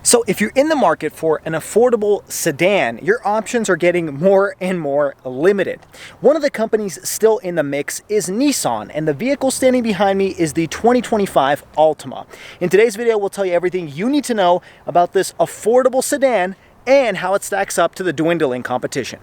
So if you're in the market for an affordable sedan, your options are getting more and more limited. One of the companies still in the mix is Nissan, and the vehicle standing behind me is the 2025 Altima. In today's video, we'll tell you everything you need to know about this affordable sedan and how it stacks up to the dwindling competition.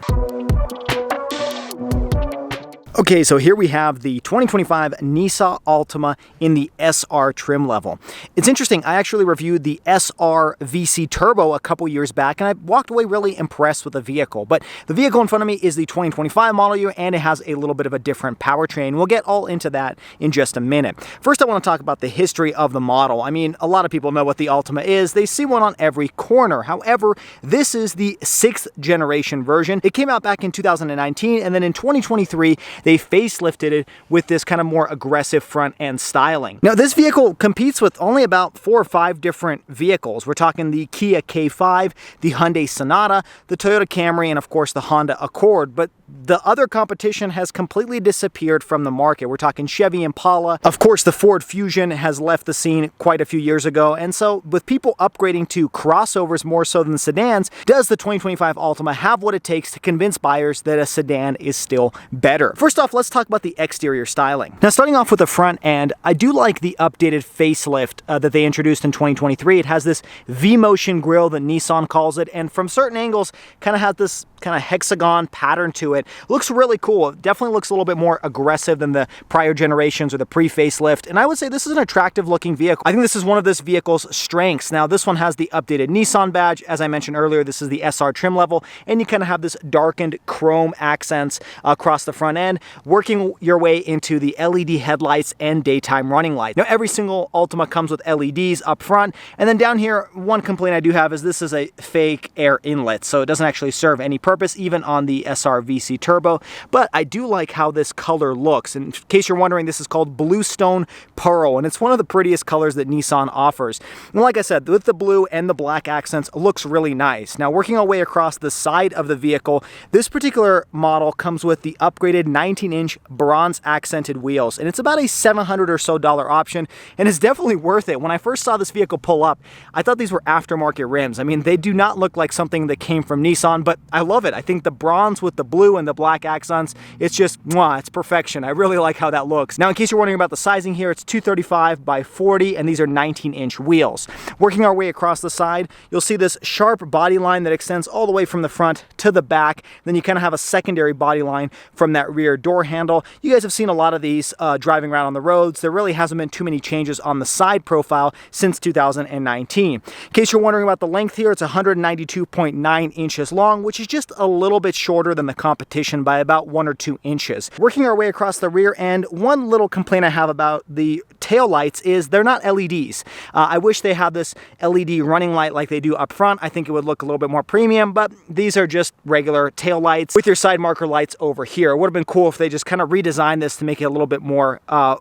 Okay, so here we have the 2025 Nissan Altima in the SR trim level. It's interesting, I actually reviewed the SR VC Turbo a couple years back, and I walked away really impressed with the vehicle. But the vehicle in front of me is the 2025 model year, and it has a little bit of a different powertrain. We'll get all into that in just a minute. First, I want to talk about the history of the model. I mean, a lot of people know what the Altima is. They see one on every corner. However, this is the 6th generation version. It came out back in 2019, and then in 2023, they facelifted it with this kind of more aggressive front end styling. Now, this vehicle competes with only about 4 or 5 different vehicles. We're talking the Kia K5, the Hyundai Sonata, the Toyota Camry, and of course the Honda Accord. But the other competition has completely disappeared from the market. We're talking Chevy Impala. Of course, the Ford Fusion has left the scene quite a few years ago. And so with people upgrading to crossovers more so than sedans, does the 2025 Altima have what it takes to convince buyers that a sedan is still better? First off, let's talk about the exterior styling. Now, starting off with the front end, I do like the updated facelift that they introduced in 2023. It has this V-motion grille that Nissan calls it, and from certain angles, kind of has this kind of hexagon pattern to it. Looks really cool. It definitely looks a little bit more aggressive than the prior generations or the pre-facelift, and I would say this is an attractive looking vehicle. I think this is one of this vehicle's strengths. Now, this one has the updated Nissan badge. As I mentioned earlier, this is the SR trim level, and you kind of have this darkened chrome accents across the front end, working your way into the LED headlights and daytime running lights. Now, every single Altima comes with LEDs up front, and then down here, one complaint I do have is this is a fake air inlet, so it doesn't actually serve any purpose, even on the SR VC Turbo, but I do like how this color looks. In case you're wondering, this is called Bluestone Pearl, and it's one of the prettiest colors that Nissan offers. And like I said, with the blue and the black accents, looks really nice. Now, working our way across the side of the vehicle, this particular model comes with the upgraded 19-inch bronze accented wheels, and it's about a $700 or so option, and it's definitely worth it. When I first saw this vehicle pull up, I thought these were aftermarket rims. I mean, they do not look like something that came from Nissan, but I love it. I think the bronze with the blue and the black accents, it's just, mwah, it's perfection. I really like how that looks. Now, in case you're wondering about the sizing here, it's 235 by 40, and these are 19-inch wheels. Working our way across the side, you'll see this sharp body line that extends all the way from the front to the back. Then you kind of have a secondary body line from that rear door handle. You guys have seen a lot of these driving around on the roads. There really hasn't been too many changes on the side profile since 2019. In case you're wondering about the length here, it's 192.9 inches long, which is just a little bit shorter than the competition by about 1 or 2 inches. Working our way across the rear end, one little complaint I have about the tail lights is they're not LEDs. I wish they had this LED running light like they do up front. I think it would look a little bit more premium, but these are just regular tail lights with your side marker lights over here. It would have been cool if they just kind of redesigned this to make it a little bit more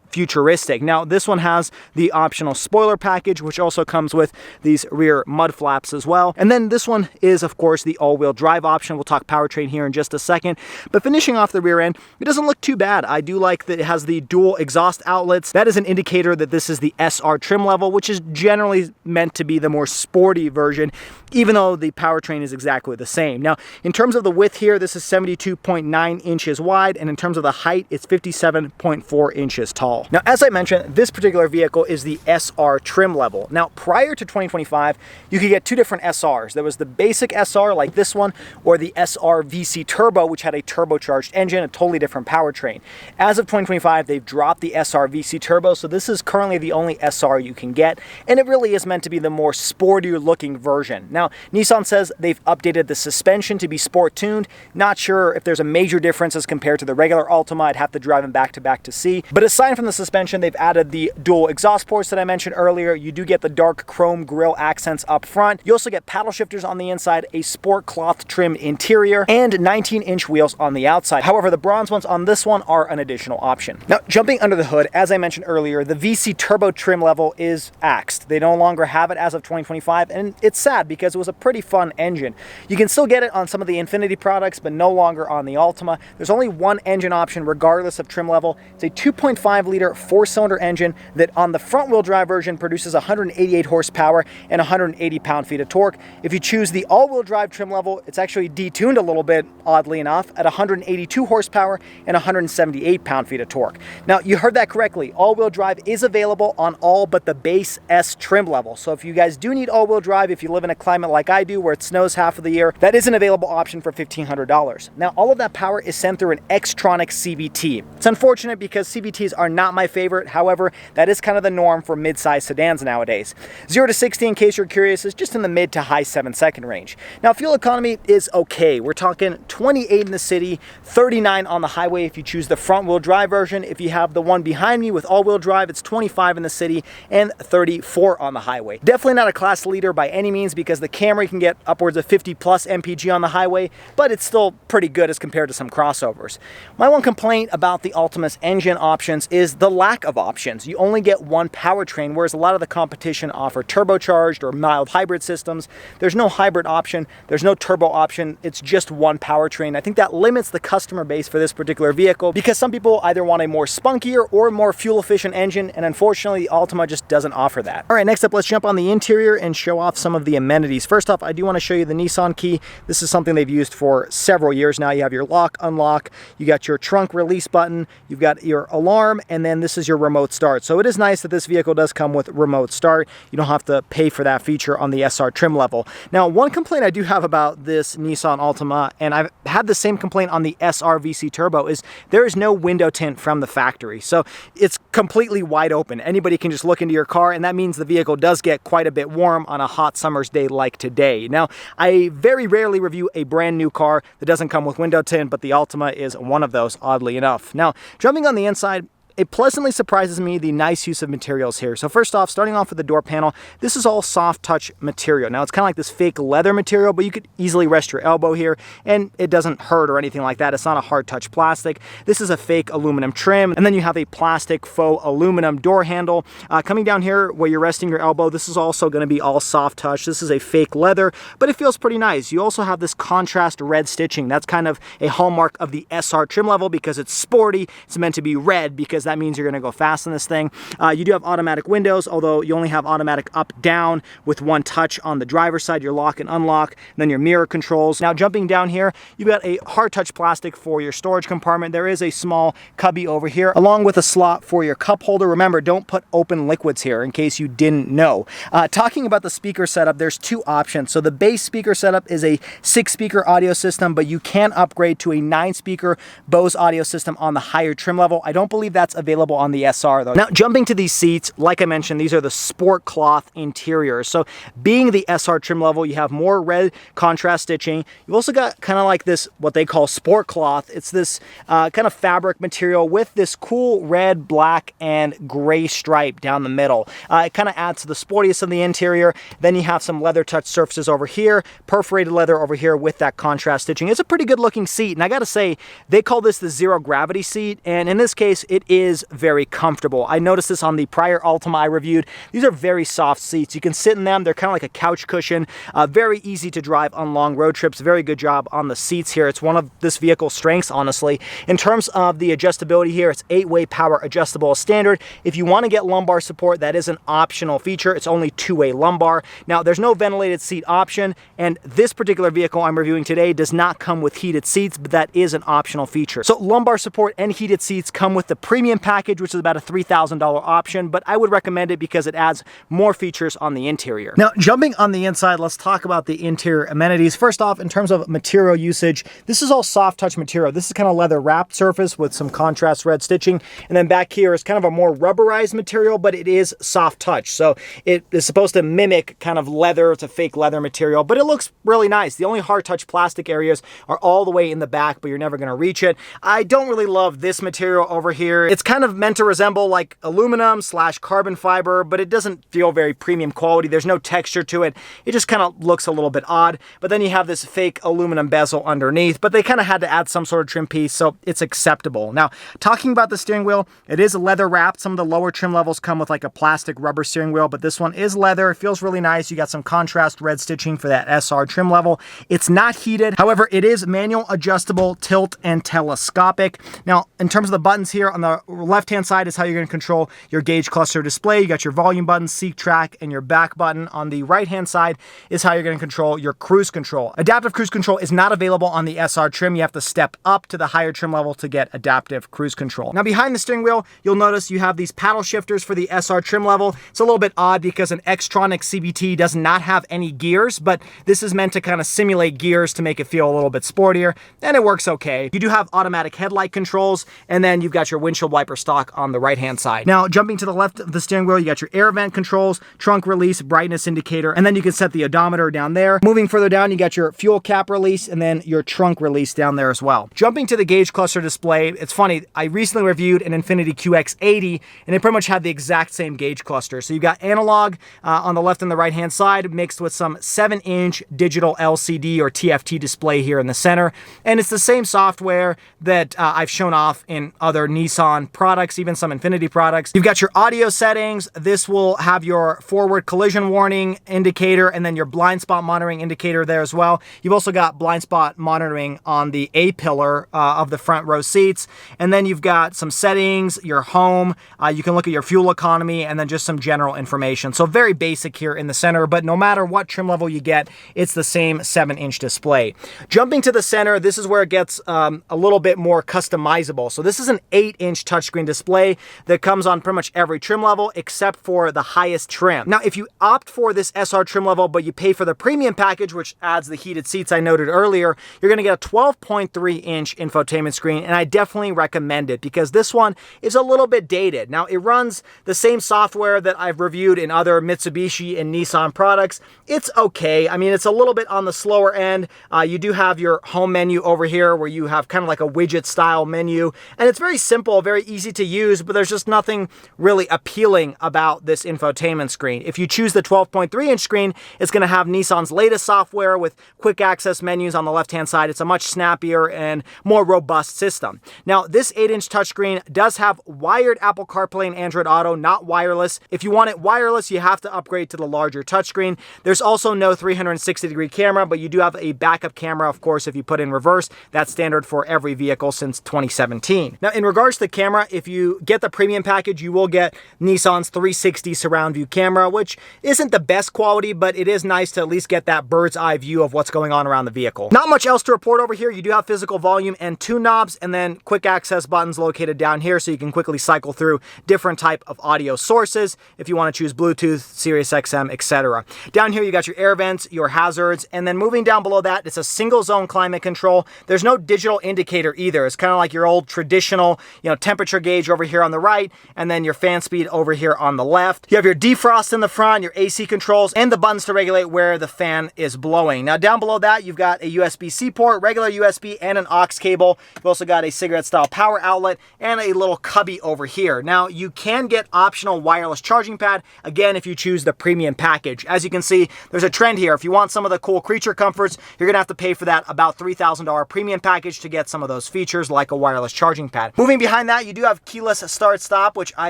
futuristic. Now, this one has the optional spoiler package, which also comes with these rear mud flaps as well. And then this one is, of course, the all-wheel drive option. We'll talk powertrain here in just a second. But finishing off the rear end, it doesn't look too bad. I do like that it has the dual exhaust outlets. That is an indicator that this is the SR trim level, which is generally meant to be the more sporty version, even though the powertrain is exactly the same. Now, in terms of the width here, this is 72.9 inches wide, and in terms of the height, it's 57.4 inches tall. Now, as I mentioned, this particular vehicle is the SR trim level. Now, prior to 2025, you could get 2 different SRs. There was the basic SR like this one, or the SR VC Turbo, which had a turbocharged engine, a totally different powertrain. As of 2025, they've dropped the SR VC Turbo, so this is currently the only SR you can get, and it really is meant to be the more sportier looking version. Now, Nissan says they've updated the suspension to be sport tuned. Not sure if there's a major difference as compared to the regular Altima. I'd have to drive them back to back to see. But aside from the suspension, they've added the dual exhaust ports that I mentioned earlier. You do get the dark chrome grille accents up front. You also get paddle shifters on the inside, a sport cloth trim interior, and 19-inch wheels on the outside. However, the bronze ones on this one are an additional option. Now, jumping under the hood, as I mentioned earlier, the VC Turbo trim level is axed. They no longer have it as of 2025, and it's sad because it was a pretty fun engine. You can still get it on some of the Infiniti products, but no longer on the Altima. There's only one engine engine option regardless of trim level. It's a 2.5 liter 4-cylinder engine that on the front wheel drive version produces 188 horsepower and 180 pound-feet of torque. If you choose the all-wheel drive trim level, it's actually detuned a little bit, oddly enough, at 182 horsepower and 178 pound-feet of torque. Now, you heard that correctly. All-wheel drive is available on all but the base S trim level. So if you guys do need all-wheel drive, if you live in a climate like I do where it snows half of the year, that is an available option for $1,500. Now, all of that power is sent through an Xtronic CVT. It's unfortunate because CVTs are not my favorite. However, that is kind of the norm for mid-size sedans nowadays. 0 to 60, in case you're curious, is just in the mid to high 7-second range. Now, fuel economy is okay. We're talking 28 in the city, 39 on the highway if you choose the front-wheel drive version. If you have the one behind me with all-wheel drive, it's 25 in the city and 34 on the highway. Definitely not a class leader by any means because the Camry can get upwards of 50 plus mpg on the highway, but it's still pretty good as compared to some crossovers. My one complaint about the Altima's engine options is the lack of options. You only get one powertrain, whereas a lot of the competition offer turbocharged or mild hybrid systems. There's no hybrid option, there's no turbo option, it's just one powertrain. I think that limits the customer base for this particular vehicle because some people either want a more spunkier or more fuel efficient engine, and unfortunately the Altima just doesn't offer that. All right, next up, let's jump on the interior and show off some of the amenities. First off, I do want to show you the Nissan key. This is something they've used for several years now. You have your lock, unlock, you got your trunk release button, you've got your alarm, and then this is your remote start. So it is nice that this vehicle does come with remote start. You don't have to pay for that feature on the SR trim level. Now, one complaint I do have about this Nissan Altima, and I've had the same complaint on the SR VC Turbo, is there is no window tint from the factory. So it's completely wide open. Anybody can just look into your car, and that means the vehicle does get quite a bit warm on a hot summer's day like today. Now, I very rarely review a brand new car that doesn't come with window tint, but the Altima is one of those, oddly enough. Now, jumping on the inside, it pleasantly surprises me the nice use of materials here. So first off, starting off with the door panel, this is all soft touch material. Now it's kind of like this fake leather material, but you could easily rest your elbow here and it doesn't hurt or anything like that. It's not a hard touch plastic. This is a fake aluminum trim. And then you have a plastic faux aluminum door handle. Coming down here where you're resting your elbow, this is also going to be all soft touch. This is a fake leather, but it feels pretty nice. You also have this contrast red stitching. That's kind of a hallmark of the SR trim level because it's sporty. It's meant to be red because that means you're going to go fast in this thing. You do have automatic windows, although you only have automatic up-down with one touch on the driver's side, your lock and unlock, and then your mirror controls. Now jumping down here, you've got a hard touch plastic for your storage compartment. There is a small cubby over here, along with a slot for your cup holder. Remember, don't put open liquids here in case you didn't know. Talking about the speaker setup, there's two options. So the base speaker setup is a 6-speaker audio system, but you can upgrade to a 9-speaker Bose audio system on the higher trim level. I don't believe that's available on the SR though. Now jumping to these seats, like I mentioned, these are the sport cloth interiors. So being the SR trim level, you have more red contrast stitching. You've also got kind of like this, what they call sport cloth. It's this kind of fabric material with this cool red, black, and gray stripe down the middle. It kind of adds to the sportiness of the interior. Then you have some leather touch surfaces over here, perforated leather over here with that contrast stitching. It's a pretty good looking seat, and I gotta say, they call this the zero gravity seat, and in this case, it is very comfortable. I noticed this on the prior Altima I reviewed. These are very soft seats. You can sit in them. They're kind of like a couch cushion. Very easy to drive on long road trips. Very good job on the seats here. It's one of this vehicle's strengths, honestly. In terms of the adjustability here, it's 8-way power adjustable as standard. If you want to get lumbar support, that is an optional feature. It's only 2-way lumbar. Now, there's no ventilated seat option, and this particular vehicle I'm reviewing today does not come with heated seats, but that is an optional feature. So lumbar support and heated seats come with the premium package, which is about a $3,000 option, but I would recommend it because it adds more features on the interior. Now, jumping on the inside, let's talk about the interior amenities. First off, in terms of material usage, this is all soft touch material. This is kind of leather wrapped surface with some contrast red stitching, and then back here is kind of a more rubberized material, but it is soft touch. So it is supposed to mimic kind of leather. It's a fake leather material, but it looks really nice. The only hard touch plastic areas are all the way in the back, but you're never going to reach it. I don't really love this material over here. It's It's kind of meant to resemble like aluminum / carbon fiber, but it doesn't feel very premium quality. There's no texture to it. It just kind of looks a little bit odd. But then you have this fake aluminum bezel underneath, but they kind of had to add some sort of trim piece, so it's acceptable. Now, talking about the steering wheel, it is leather wrapped. Some of the lower trim levels come with like a plastic rubber steering wheel, but this one is leather. It feels really nice. You got some contrast red stitching for that SR trim level. It's not heated. However, it is manual, adjustable, tilt, and telescopic. Now, in terms of the buttons here, on the left-hand side is how you're going to control your gauge cluster display. You got your volume button, seek track, and your back button. On the right-hand side is how you're going to control your cruise control. Adaptive cruise control is not available on the SR trim. You have to step up to the higher trim level to get adaptive cruise control. Now, behind the steering wheel, you'll notice you have these paddle shifters for the SR trim level. It's a little bit odd because an Xtronic CVT does not have any gears, but this is meant to kind of simulate gears to make it feel a little bit sportier, and it works okay. You do have automatic headlight controls, and then you've got your windshield wiper stalk on the right-hand side. Now, jumping to the left of the steering wheel, you got your air vent controls, trunk release, brightness indicator, and then you can set the odometer down there. Moving further down, you got your fuel cap release, and then your trunk release down there as well. Jumping to the gauge cluster display, it's funny, I recently reviewed an Infiniti QX80, and it pretty much had the exact same gauge cluster. So you've got analog on the left and the right-hand side, mixed with some 7-inch digital LCD or TFT display here in the center. And it's the same software that I've shown off in other Nissan products, even some Infiniti products. You've got your audio settings. This will have your forward collision warning indicator and then your blind spot monitoring indicator there as well. You've also got blind spot monitoring on the A-pillar of the front row seats. And then you've got some settings, your home. You can look at your fuel economy and then just some general information. So very basic here in the center, but no matter what trim level you get, it's the same 7-inch display. Jumping to the center, this is where it gets a little bit more customizable. So this is an 8-inch touchscreen display that comes on pretty much every trim level except for the highest trim. Now, if you opt for this SR trim level, but you pay for the premium package, which adds the heated seats I noted earlier, you're going to get a 12.3-inch infotainment screen, and I definitely recommend it because this one is a little bit dated. Now, it runs the same software that I've reviewed in other Mitsubishi and Nissan products. It's okay. I mean, it's a little bit on the slower end. You do have your home menu over here where you have kind of like a widget style menu, and it's very simple, very easy to use, but there's just nothing really appealing about this infotainment screen. If you choose the 12.3-inch screen, it's going to have Nissan's latest software with quick access menus on the left-hand side. It's a much snappier and more robust system. Now, this 8-inch touchscreen does have wired Apple CarPlay and Android Auto, not wireless. If you want it wireless, you have to upgrade to the larger touchscreen. There's also no 360-degree camera, but you do have a backup camera, of course, if you put in reverse. That's standard for every vehicle since 2017. Now, in regards to the camera, if you get the premium package, you will get Nissan's 360 surround view camera, which isn't the best quality, but it is nice to at least get that bird's eye view of what's going on around the vehicle. Not much else to report over here. You do have physical volume and 2 knobs, and then quick access buttons located down here so you can quickly cycle through different type of audio sources if you want to choose Bluetooth, Sirius XM, etc. Down here you got your air vents, your hazards, and then moving down below that, it's a single zone climate control. There's no digital indicator either. It's kind of like your old traditional, temperature gauge over here on the right, and then your fan speed over here on the left. You have your defrost in the front, your AC controls, and the buttons to regulate where the fan is blowing. Now down below that, you've got a USB-C port, regular USB, and an aux cable. You've also got a cigarette style power outlet and a little cubby over here. Now you can get optional wireless charging pad, again, if you choose the premium package. As you can see, there's a trend here. If you want some of the cool creature comforts, you're gonna have to pay for that about $3,000 premium package to get some of those features like a wireless charging pad. Moving behind that, you do have keyless start stop, which I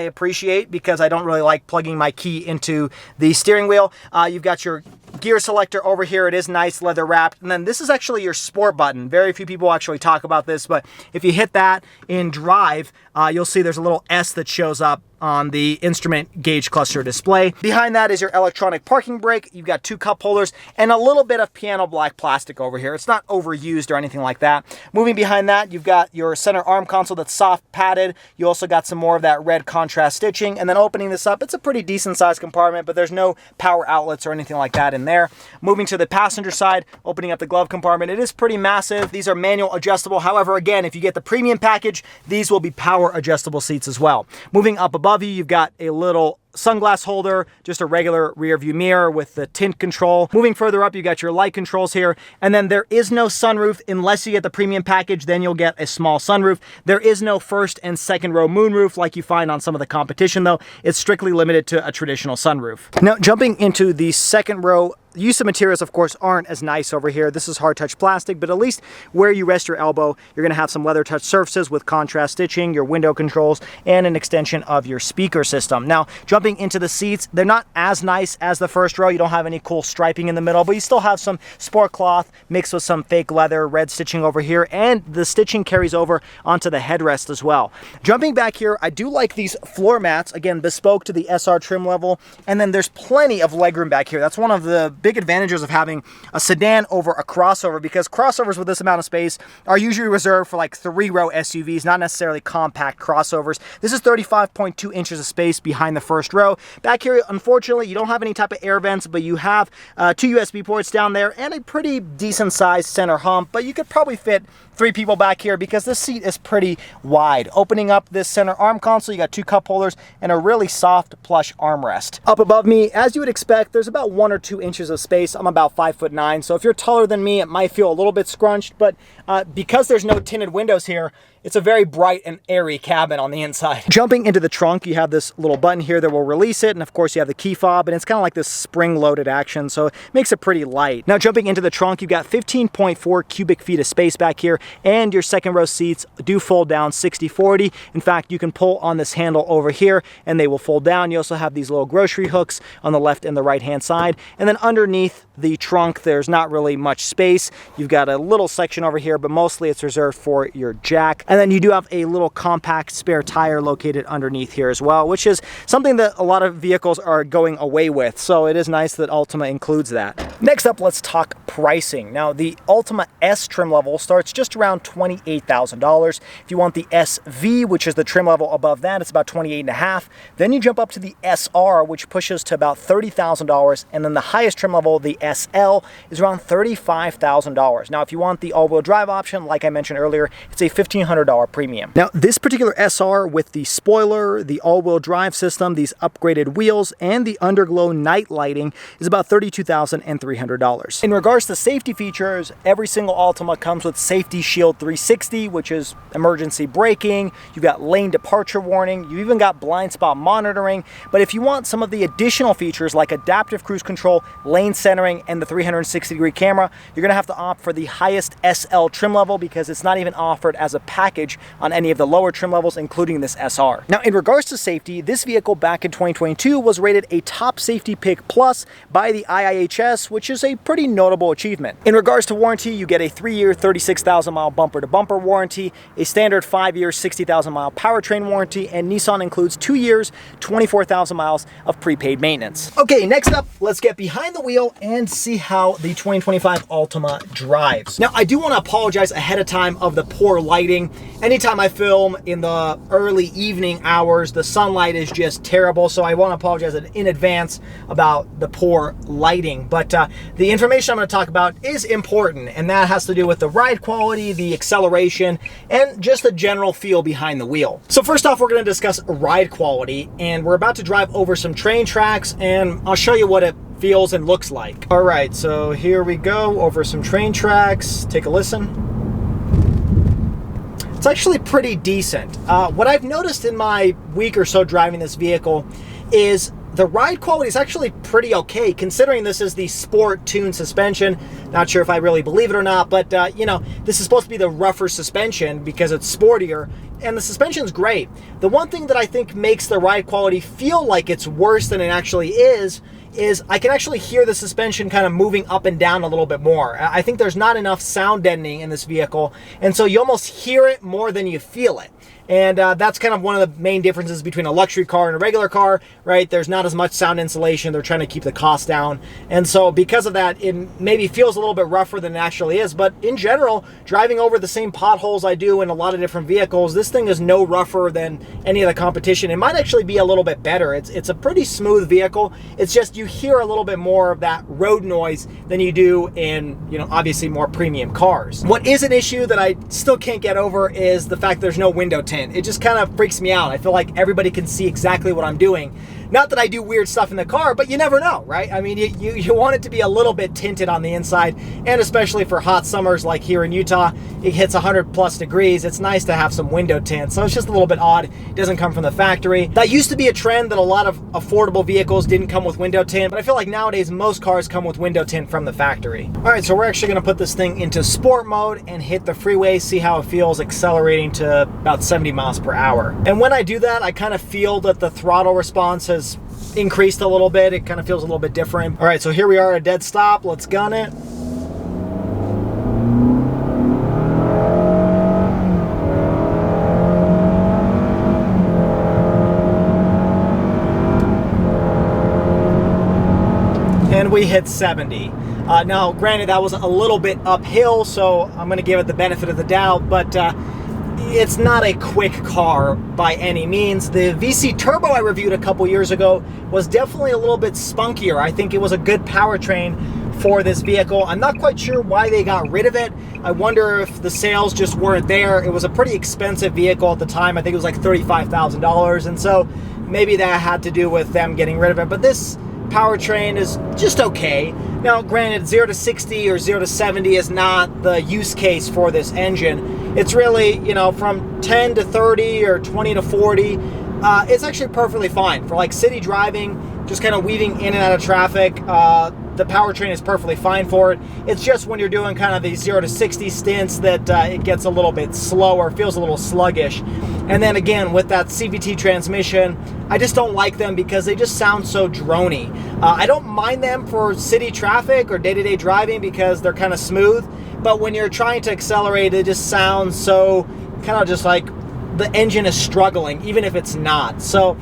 appreciate because I don't really like plugging my key into the steering wheel. You've got your gear selector over here. It is nice, leather wrapped. And then this is actually your sport button. Very few people actually talk about this, but if you hit that in drive, you'll see there's a little S that shows up on the instrument gauge cluster display. Behind that is your electronic parking brake. You've got 2 cup holders and a little bit of piano black plastic over here. It's not overused or anything like that. Moving behind that, you've got your center arm console that's soft padded. You also got some more of that red contrast stitching. And then opening this up, it's a pretty decent sized compartment, but there's no power outlets or anything like that in there. Moving to the passenger side, opening up the glove compartment, it is pretty massive. These are manual adjustable. However, again, if you get the premium package, these will be power adjustable seats as well. Moving up above you, you've got a little sunglass holder, just a regular rear view mirror with the tint control. Moving further up, you got your light controls here. And then there is no sunroof unless you get the premium package, then you'll get a small sunroof. There is no first and second row moonroof like you find on some of the competition though. It's strictly limited to a traditional sunroof. Now jumping into the second row, the use of materials, of course, aren't as nice over here. This is hard touch plastic, but at least where you rest your elbow, you're going to have some leather touch surfaces with contrast stitching, your window controls, and an extension of your speaker system. Now, jumping into the seats, they're not as nice as the first row. You don't have any cool striping in the middle, but you still have some sport cloth mixed with some fake leather, red stitching over here, and the stitching carries over onto the headrest as well. Jumping back here, I do like these floor mats, again, bespoke to the SR trim level, and then there's plenty of legroom back here. That's one of the big advantages of having a sedan over a crossover, because crossovers with this amount of space are usually reserved for like 3-row SUVs, not necessarily compact crossovers. This is 35.2 inches of space behind the first row. Back here, unfortunately, you don't have any type of air vents, but you have 2 USB ports down there and a pretty decent sized center hump, but you could probably fit 3 people back here because this seat is pretty wide. Opening up this center arm console, you got 2 cup holders and a really soft plush armrest. Up above me, as you would expect, there's about 1 or 2 inches of space. I'm about 5'9", so if you're taller than me, it might feel a little bit scrunched, but because there's no tinted windows here, it's a very bright and airy cabin on the inside. Jumping into the trunk, you have this little button here that will release it, and of course you have the key fob, and it's kind of like this spring-loaded action, so it makes it pretty light. Now jumping into the trunk, you've got 15.4 cubic feet of space back here, and your second row seats do fold down 60/40. In fact, you can pull on this handle over here, and they will fold down. You also have these little grocery hooks on the left and the right-hand side, and then underneath the trunk, there's not really much space. You've got a little section over here, but mostly it's reserved for your jack. And then you do have a little compact spare tire located underneath here as well, which is something that a lot of vehicles are going away with. So it is nice that Altima includes that. Next up, let's talk pricing. Now, the Altima S trim level starts just around $28,000. If you want the SV, which is the trim level above that, it's about $28,500. Then you jump up to the SR, which pushes to about $30,000. And then the highest trim level, the SL, is around $35,000. Now, if you want the all-wheel drive option, like I mentioned earlier, it's a $1,500 premium. Now, this particular SR with the spoiler, the all-wheel drive system, these upgraded wheels, and the underglow night lighting is about $32,300. In regards to safety features, every single Altima comes with Safety Shield 360, which is emergency braking. You've got lane departure warning. You've even got blind spot monitoring. But if you want some of the additional features like adaptive cruise control, lane centering, and the 360-degree camera, you're going to have to opt for the highest SL trim level because it's not even offered as a package on any of the lower trim levels, including this SR. Now, in regards to safety, this vehicle back in 2022 was rated a top safety pick plus by the IIHS, which is a pretty notable achievement. In regards to warranty, you get a 3-year, 36,000-mile bumper-to-bumper warranty, a standard 5-year, 60,000-mile powertrain warranty, and Nissan includes 2 years, 24,000 miles of prepaid maintenance. Okay, next up, let's get behind the wheel and see how the 2025 Altima drives. Now, I do want to apologize ahead of time of the poor lighting. Anytime I film in the early evening hours, the sunlight is just terrible, so I want to apologize in advance about the poor lighting. But the information I'm going to talk about is important, and that has to do with the ride quality, the acceleration, and just the general feel behind the wheel. So first off, we're going to discuss ride quality, and we're about to drive over some train tracks, and I'll show you what it feels and looks like. All right, so here we go over some train tracks. Take a listen. It's actually pretty decent. What I've noticed in my week or so driving this vehicle is the ride quality is actually pretty okay, considering this is the sport tuned suspension. Not sure if I really believe it or not, but you know, this is supposed to be the rougher suspension because it's sportier, and the suspension's great. The one thing that I think makes the ride quality feel like it's worse than it actually is I can actually hear the suspension kind of moving up and down a little bit more. I think there's not enough sound deadening in this vehicle, and so you almost hear it more than you feel it. And that's kind of one of the main differences between a luxury car and a regular car, right? There's not as much sound insulation. They're trying to keep the cost down. And so because of that, it maybe feels a little bit rougher than it actually is. But in general, driving over the same potholes I do in a lot of different vehicles, this thing is no rougher than any of the competition. It might actually be a little bit better. It's a pretty smooth vehicle. It's just you hear a little bit more of that road noise than you do in, you know, obviously more premium cars. What is an issue that I still can't get over is the fact there's no window tint. tint. It just kind of freaks me out. I feel like everybody can see exactly what I'm doing. Not that I do weird stuff in the car, but you never know, right? I mean, you want it to be a little bit tinted on the inside, and especially for hot summers like here in Utah, it hits 100+ degrees. It's nice to have some window tint. So it's just a little bit odd. It doesn't come from the factory. That used to be a trend that a lot of affordable vehicles didn't come with window tint, but I feel like nowadays most cars come with window tint from the factory. All right, so we're actually gonna put this thing into sport mode and hit the freeway, see how it feels accelerating to about 70 miles per hour. And when I do that, I kind of feel that the throttle response has increased a little bit. It kind of feels a little bit different. All right, so here we are at a dead stop. Let's gun it. And we hit 70. Now, granted, that was a little bit uphill, so I'm going to give it the benefit of the doubt, but it's not a quick car by any means. The VC Turbo I reviewed a couple years ago was definitely a little bit spunkier. I think it was a good powertrain for this vehicle. I'm not quite sure why they got rid of it. I wonder if the sales just weren't there. It was a pretty expensive vehicle at the time. I think it was like $35,000, and so maybe that had to do with them getting rid of it. But this powertrain is just okay. Now, granted, 0 to 60 or 0 to 70 is not the use case for this engine. It's really, you know, from 10 to 30 or 20 to 40, it's actually perfectly fine. For like city driving, just kind of weaving in and out of traffic, the powertrain is perfectly fine for it. It's just when you're doing kind of these 0 to 60 stints that it gets a little bit slower, feels a little sluggish. And then again, with that CVT transmission, I just don't like them because they just sound so drony. I don't mind them for city traffic or day-to-day driving because they're kind of smooth, but when you're trying to accelerate, it just sounds so kind of just like the engine is struggling, even if it's not. So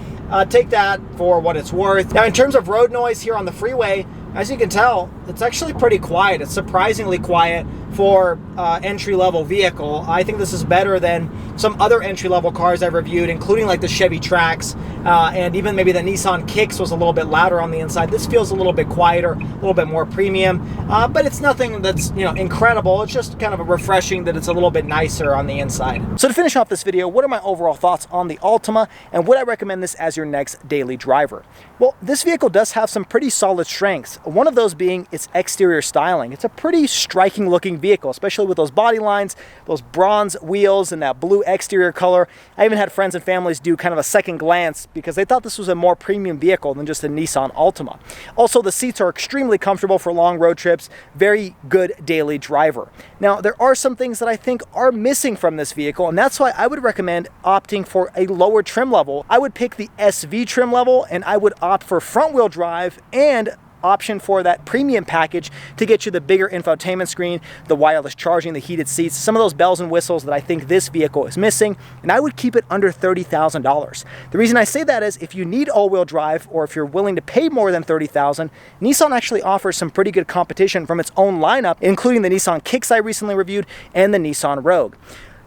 take that for what it's worth. Now, in terms of road noise here on the freeway, as you can tell, it's actually pretty quiet. It's surprisingly quiet for entry-level vehicle. I think this is better than some other entry-level cars I've reviewed, including like the Chevy Trax, and even maybe the Nissan Kicks was a little bit louder on the inside. This feels a little bit quieter, a little bit more premium, but it's nothing that's, you know, incredible. It's just kind of refreshing that it's a little bit nicer on the inside. So to finish off this video, what are my overall thoughts on the Altima, and would I recommend this as your next daily driver? Well, this vehicle does have some pretty solid strengths. One of those being its exterior styling. It's a pretty striking looking vehicle, especially with those body lines, those bronze wheels, and that blue exterior color. I even had friends and families do kind of a second glance because they thought this was a more premium vehicle than just a Nissan Altima. Also, the seats are extremely comfortable for long road trips, very good daily driver. Now, there are some things that I think are missing from this vehicle, and that's why I would recommend opting for a lower trim level. I would pick the SV trim level, and I would opt for front wheel drive and option for that premium package to get you the bigger infotainment screen, the wireless charging, the heated seats, some of those bells and whistles that I think this vehicle is missing, and I would keep it under $30,000. The reason I say that is if you need all-wheel drive or if you're willing to pay more than $30,000, Nissan actually offers some pretty good competition from its own lineup, including the Nissan Kicks I recently reviewed and the Nissan Rogue.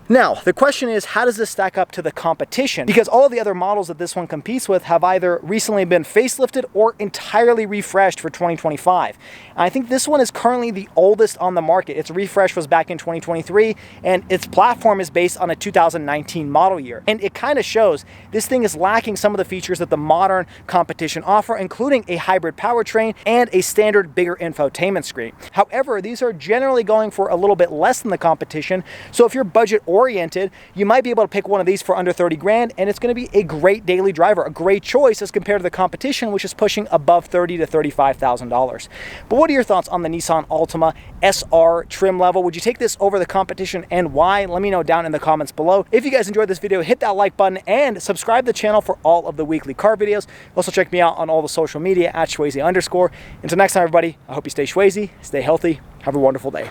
Now, the question is, how does this stack up to the competition? Because all of the other models that this one competes with have either recently been facelifted or entirely refreshed for 2025. And I think this one is currently the oldest on the market. Its refresh was back in 2023, and its platform is based on a 2019 model year. And it kind of shows this thing is lacking some of the features that the modern competition offer, including a hybrid powertrain and a standard bigger infotainment screen. However, these are generally going for a little bit less than the competition, so if you're budget oriented, you might be able to pick one of these for under 30 grand, and it's going to be a great daily driver, a great choice as compared to the competition, which is pushing above $30,000 to $35,000. But what are your thoughts on the Nissan Altima SR trim level? Would you take this over the competition, and why? Let me know down in the comments below. If you guys enjoyed this video, hit that like button and subscribe to the channel for all of the weekly car videos. Also check me out on all the social media at Shwazy_. Until next time, everybody, I hope you stay Shwazy, stay healthy, have a wonderful day.